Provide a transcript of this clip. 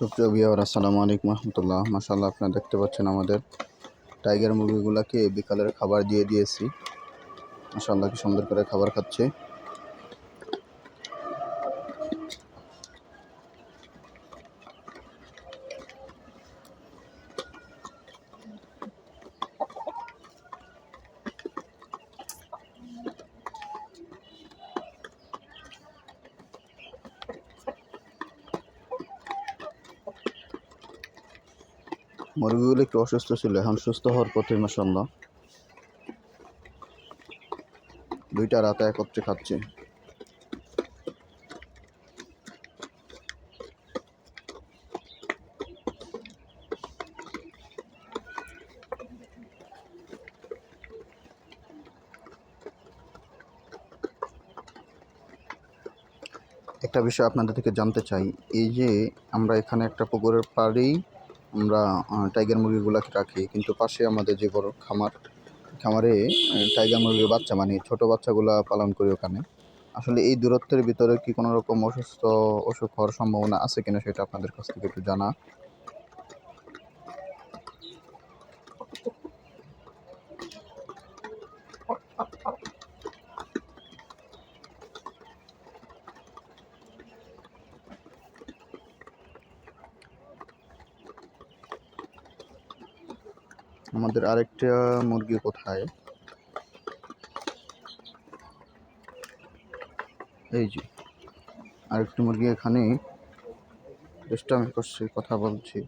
সুপ্রিয় ভিউয়ার, আসসালামু আলাইকুম রহমতুল্লাহ। মাশাআল্লাহ, আপনারা দেখতে পাচ্ছেন আমাদের টাইগার মুরগিগুলোকে বিকালের খাবার দিয়ে দিয়েছি। মাশাআল্লাহ, কি সুন্দর করে খাবার খাচ্ছে। মুরগিগুলো একটু অসুস্থ ছিল, এখন সুস্থ হওয়ার পথে। মাশাআল্লাহ, দুইটা রাতে একত্রে খাচ্ছে। একটা বিষয় আপনাদের থেকে জানতে চাই, এই যে আমরা এখানে একটা পুকুরের পাড়েই আমরা টাইগার মুরগিগুলোকে রাখি, কিন্তু পাশে আমাদের যে বড় খামারে টাইগার মুরগির বাচ্চা, মানে ছোট বাচ্চাগুলা পালন করি ওখানে। আসলে এই দূরত্বের ভিতরে কি কোনো রকম অসুখ হওয়ার সম্ভাবনা আছে কিনা, সেটা আপনাদের কাছ থেকে একটু জানা। আমাদের আরেকটা মুরগি কোথায়? এই যে আরেকটি মুরগি এখানে, চেষ্টা আমি করছি, কথা বলছি।